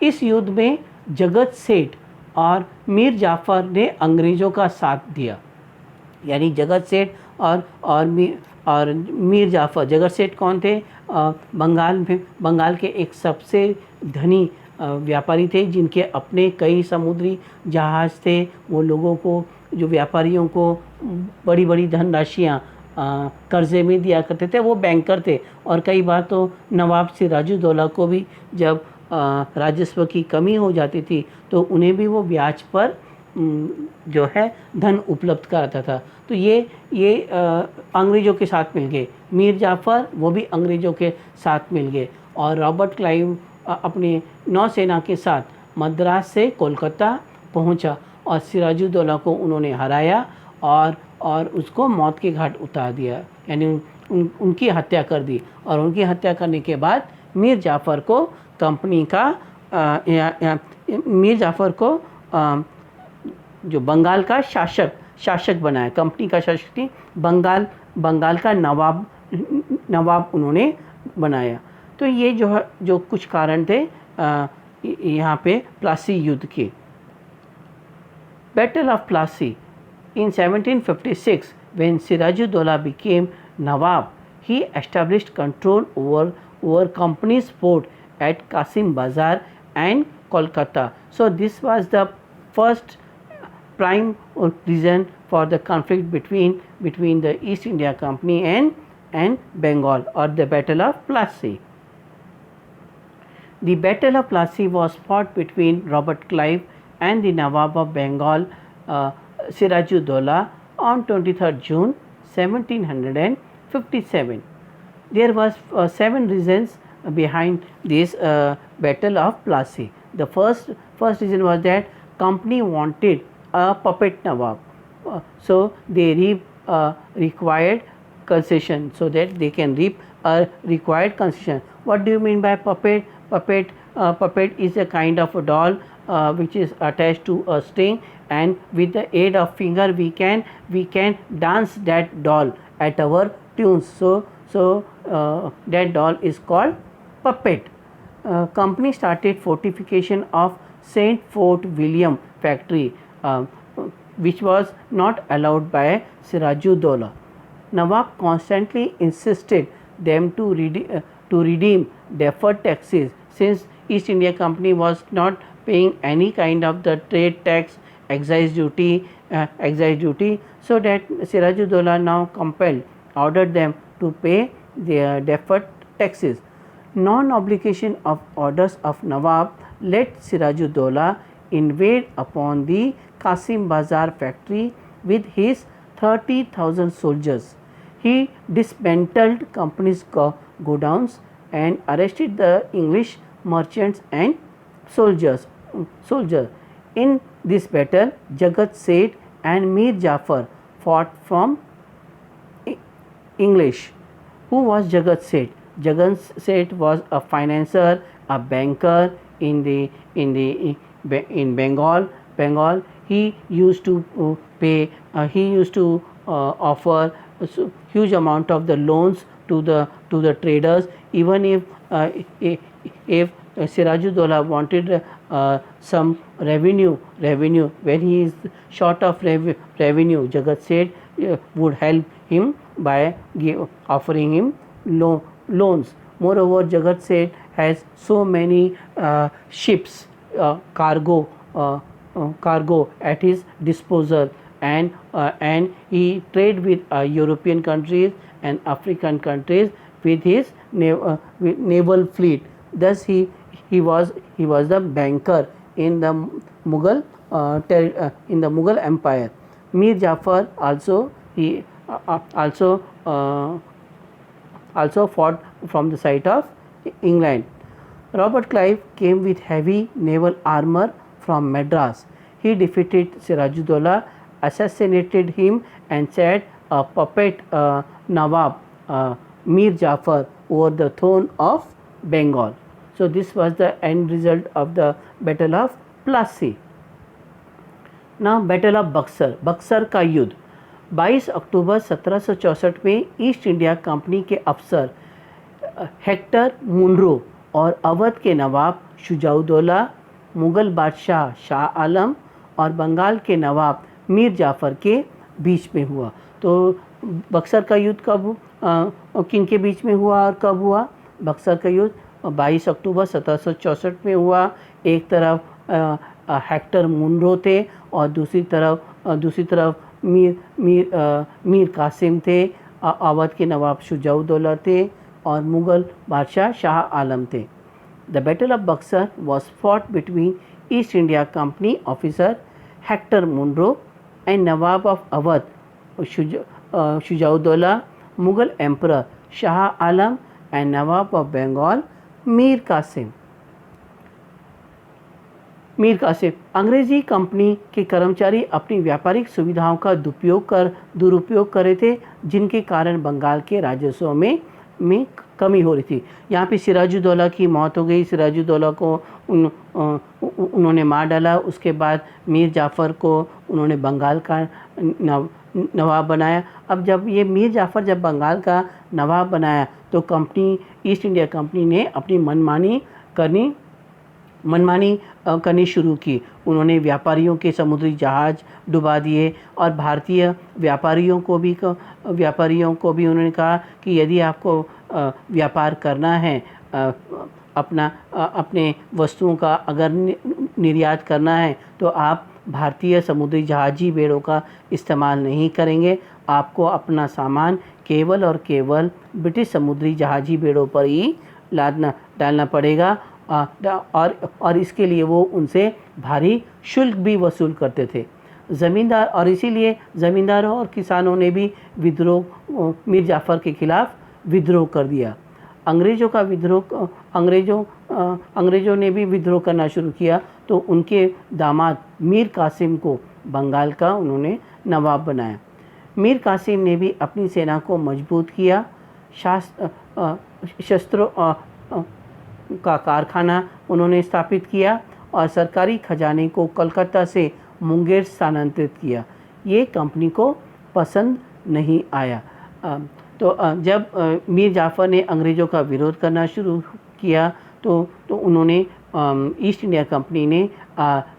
इस युद्ध में जगत सेठ और मीर जाफ़र ने अंग्रेज़ों का साथ दिया। यानी जगत सेठ और मीर जाफ़र। जगत सेठ कौन थे? बंगाल के एक सबसे धनी व्यापारी थे जिनके अपने कई समुद्री जहाज़ थे। वो लोगों को, जो व्यापारियों को बड़ी बड़ी धनराशियाँ कर्जे में दिया करते थे। वो बैंकर थे और कई बार तो नवाब सिराजुद्दौला को भी जब राजस्व की कमी हो जाती थी तो उन्हें भी वो ब्याज पर जो है धन उपलब्ध कराता था। तो ये अंग्रेज़ों के साथ मिल गए। मीर जाफ़र वो भी अंग्रेज़ों के साथ मिल गए और रॉबर्ट क्लाइव अपने नौसेना के साथ मद्रास से कोलकाता पहुंचा और सिराजुद्दौला को उन्होंने हराया और उसको मौत के घाट उतार दिया, यानी उनकी हत्या कर दी। और उनकी हत्या करने के बाद मीर जाफ़र को कंपनी का मीर जाफ़र को जो बंगाल का शासक बनाया। कंपनी का शासक नहीं, बंगाल का नवाब उन्होंने बनाया। तो ये जो कुछ कारण थे यहाँ पे प्लासी युद्ध के। Battle of Plassey in 1756 when Sirajuddaulah became Nawab, he established control over company's port at Kasim Bazar and Kolkata. So this was the first prime reason for the conflict between the East India Company and Bengal, or the Battle of Plassey. The Battle of Plassey was fought between Robert Clive and the Nawab of Bengal, Sirajuddaulah, on 23rd June 1757. There was 7 reasons behind this Battle of Plassey. The first reason was that company wanted a puppet Nawab, so they reap required concession, so that they can reap a required concession. What do you mean by puppet? Puppet is a kind of a doll which is attached to a string, and with the aid of finger we can dance that doll at our tunes. So that doll is called puppet. Company started fortification of Saint Fort William factory, which was not allowed by Sirajuddaulah. Nawab constantly insisted them to redeem deferred taxes, since East India Company was not paying any kind of the trade tax, excise duty, so that Sirajuddaulah now ordered them to pay their deferred taxes. Non-obligation of orders of Nawab let Sirajuddaulah invade upon the Kasim Bazar factory with his 30,000 soldiers. He dismantled company's godowns and arrested the English merchants and soldiers. In this battle, Jagat Seth and Mir Jafar fought from English. Who was Jagat Seth? Jagat Seth was a financier, a banker in Bengal, Bengal, he used to pay, he used to offer huge amount of the loans to the traders, even if Sirajuddaulah wanted some revenue when he is short of revenue, Jagat Seth would help him by offering him loans. Moreover, Jagat Seth has so many ships, cargo at his disposal, and he trade with European countries and African countries with his naval fleet. Thus, he was the banker in the Mughal Empire. Mir Jafar also he also fought from the side of England. Robert Clive came with heavy naval armor from Madras. He defeated Sirajuddaulah, assassinated him, and set a puppet Nawab Mir Jafar over the throne of Bengal. So this was the end result of the Battle of Plassey. Now Battle of Buxar, Buxar का युद्ध 22 अक्टूबर 1764 में east India company के अफसर Hector Munro और अवध के नवाब शुजाउद्दौला, मुग़ल बादशाह शाह आलम और बंगाल के नवाब मीर जाफ़र के बीच में हुआ। तो बक्सर का युद्ध कब किन के बीच में हुआ और कब हुआ? बक्सर का युद्ध 22 अक्टूबर 1764 में हुआ। एक तरफ हेक्टर मुनरो थे और दूसरी तरफ मीर कासिम थे, अवध के नवाब शुजाउद्दौला थे और मुग़ल बादशाह शाह आलम थे। The battle of Buxar was fought between East India company officer Hector Munro and Nawab of Awadh Shujauddaula, Mughal emperor Shah Alam and Nawab of Bengal Mir Qasim. अंग्रेजी कंपनी के कर्मचारी अपनी व्यापारिक सुविधाओं का दुरुपयोग कर रहे थे, जिनके कारण बंगाल के राजस्व में कमी हो रही थी। यहाँ पे सिराजुद्दौला की मौत हो गई। सिराजुद्दौला को उन्होंने मार डाला। उसके बाद मीर जाफ़र को उन्होंने बंगाल का नवाब बनाया। अब जब ये मीर जाफ़र जब बंगाल का नवाब बनाया तो ईस्ट इंडिया कंपनी ने अपनी मनमानी करनी शुरू की। उन्होंने व्यापारियों के समुद्री जहाज़ डुबा दिए और भारतीय व्यापारियों को भी उन्होंने कहा कि यदि आपको व्यापार करना है, अपने वस्तुओं का अगर निर्यात करना है तो आप भारतीय समुद्री जहाज़ी बेड़ों का इस्तेमाल नहीं करेंगे। आपको अपना सामान केवल और केवल ब्रिटिश समुद्री जहाज़ी बेड़ों पर ही डालना पड़ेगा। और इसके लिए वो उनसे भारी शुल्क भी वसूल करते थे। इसीलिए ज़मींदारों और किसानों ने भी मीर जाफ़र के खिलाफ विद्रोह कर दिया। अंग्रेज़ों ने भी विद्रोह करना शुरू किया तो उनके दामाद मीर कासिम को बंगाल का उन्होंने नवाब बनाया। मीर कासिम ने भी अपनी सेना को मजबूत किया। शस्त्रों का कारखाना उन्होंने स्थापित किया और सरकारी खजाने को कलकत्ता से मुंगेर स्थानांतरित किया। ये कंपनी को पसंद नहीं आया। तो जब मीर जाफ़र ने अंग्रेज़ों का विरोध करना शुरू किया तो उन्होंने ईस्ट इंडिया कंपनी ने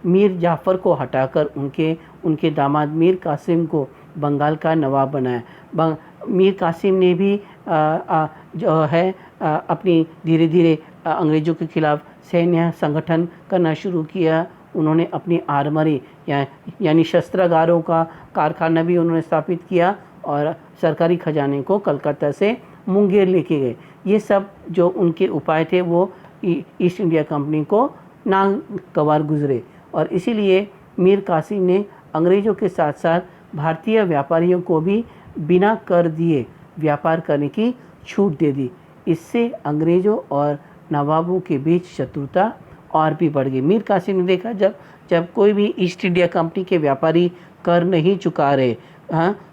मीर जाफ़र को हटाकर उनके दामाद मीर कासिम को बंगाल का नवाब बनाया। मीर कासिम ने भी जो है अपनी धीरे धीरे अंग्रेज़ों के खिलाफ सैन्य संगठन करना शुरू किया। उन्होंने अपनी आर्मरी यानी शस्त्रागारों का कारखाना भी उन्होंने स्थापित किया और सरकारी खजाने को कलकत्ता से मुंगेर लेके गए। ये सब जो उनके उपाय थे वो ईस्ट इंडिया कंपनी को नागवार गुजरे और इसीलिए मीर कासिम ने अंग्रेज़ों के साथ साथ भारतीय व्यापारियों को भी बिना कर दिए व्यापार करने की छूट दे दी। इससे अंग्रेज़ों और नवाबों के बीच शत्रुता और भी बढ़ गई। मीर कासिम ने देखा जब कोई भी ईस्ट इंडिया कंपनी के व्यापारी कर नहीं चुका रहे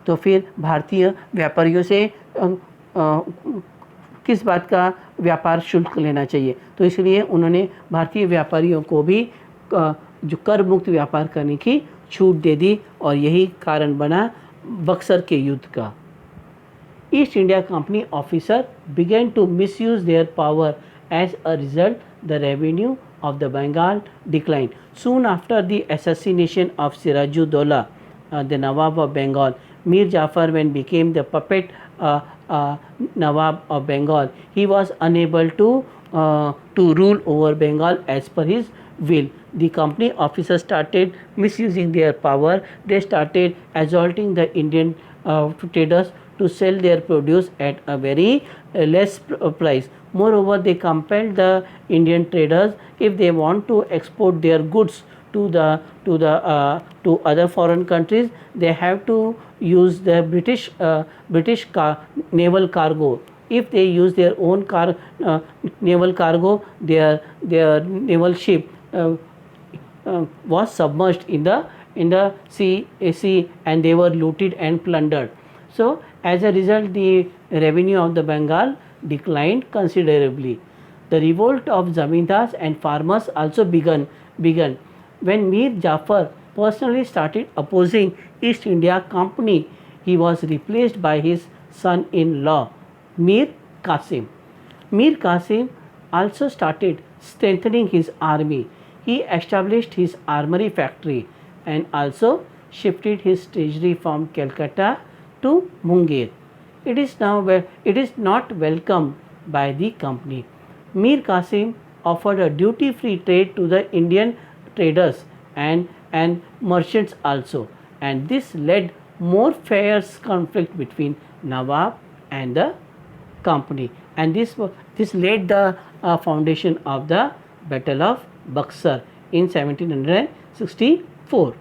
तो फिर भारतीय व्यापारियों से किस बात का व्यापार शुल्क लेना चाहिए। तो इसलिए उन्होंने भारतीय व्यापारियों को भी जो कर मुक्त व्यापार करने की छूट दे दी और यही कारण बना बक्सर के युद्ध का। East India Company officer began to misuse their power. As a result, the revenue of the Bengal declined. Soon after the assassination of Sirajuddaulah, the Nawab of Bengal, Mir Jafar, when became the puppet Nawab of Bengal, he was unable to rule over Bengal as per his will. The company officers started misusing their power. They started assaulting the Indian traders to sell their produce at a very less price. Moreover, they compelled the Indian traders, if they want to export their goods to to other foreign countries, they have to use the British naval cargo. If they use their own naval cargo, their naval ship was submerged in the sea, and they were looted and plundered. So as a result, the revenue of the Bengal declined considerably. The revolt of zamindars and farmers also began when Mir Jafar personally started opposing East India Company. He was replaced by his son-in-law, Mir Qasim. Mir Qasim also started strengthening his army. He established his armory factory and also shifted his treasury from Calcutta to Munger. It is not welcomed by the company. Mir Qasim offered a duty-free trade to the Indian traders and merchants also, and this led more fierce conflict between Nawab and the company, and this laid the foundation of the Battle of Buxar in 1764.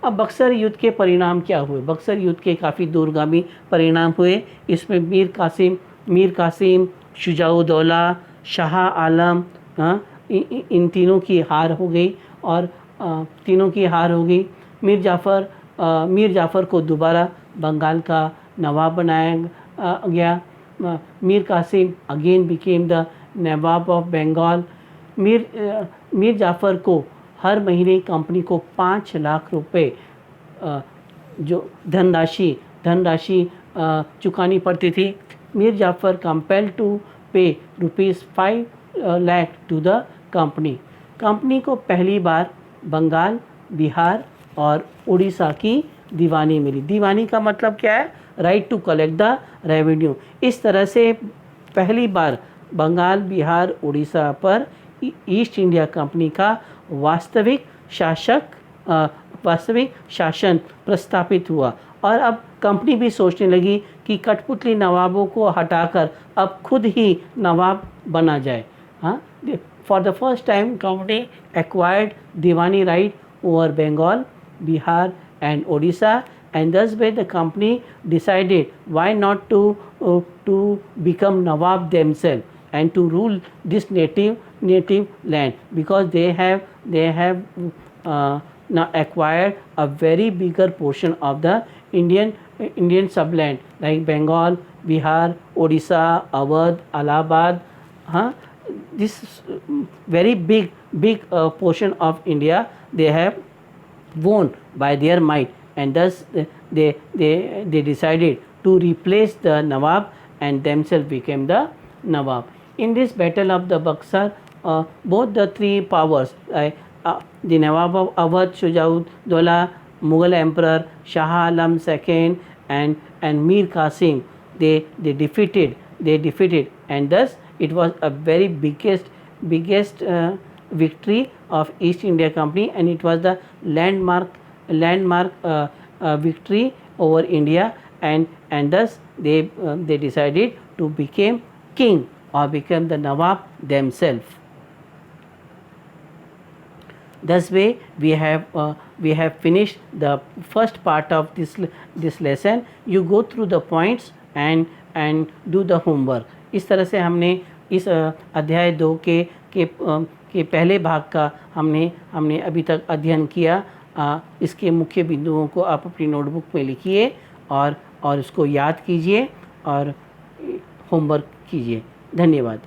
अब बक्सर युद्ध के परिणाम क्या हुए? बक्सर युद्ध के काफ़ी दूरगामी परिणाम हुए। इसमें मीर कासिम, शुजाउद्दौला, शाह आलम, इन तीनों की हार हो गई और मीर जाफ़र को दोबारा बंगाल का नवाब बनाया गया। Mir Qasim again became the Nawab of Bengal. Mir Jafar को हर महीने कंपनी को 5 लाख रुपए जो धनराशि चुकानी पड़ती थी। Mir Jafar compelled to pay ₹5 lakh to the company. Company को पहली बार बंगाल, बिहार और उड़ीसा की दीवानी मिली। दीवानी का मतलब क्या है? Right to collect the revenue. इस तरह से पहली बार बंगाल, बिहार, उड़ीसा पर ईस्ट इंडिया कंपनी का वास्तविक शासन प्रस्तापित हुआ और अब कंपनी भी सोचने लगी कि कठपुतली नवाबों को हटाकर अब खुद ही नवाब बना जाए। For the first time company acquired Diwani right over Bengal, Bihar and Odisha, and thus way the company decided why not to become Nawab themselves and to rule this native land, because they have now acquired a very bigger portion of the Indian subland like Bengal, Bihar, Odisha, Awadh, Allahabad. This very big portion of India they have won by their might, and thus they decided to replace the Nawab and themselves became the Nawab. In this battle of the Buxar, both the three powers, the Nawab of Awadh Shujaudollah, Mughal Emperor Shah Alam II, and Mir Qasim, they defeated, and thus it was a very biggest victory of East India Company, and it was the landmark victory over India, and thus they decided to become king or become the Nawab themselves. Thus way we have finished the first part of this lesson. You go through the points and do the homework. इस तरह से हमने इस अध्याय 2 के पहले भाग का हमने अभी तक अध्ययन किया। इसके मुख्य बिंदुओं को आप अपनी नोटबुक में लिखिए और इसको याद कीजिए और होमवर्क कीजिए। धन्यवाद।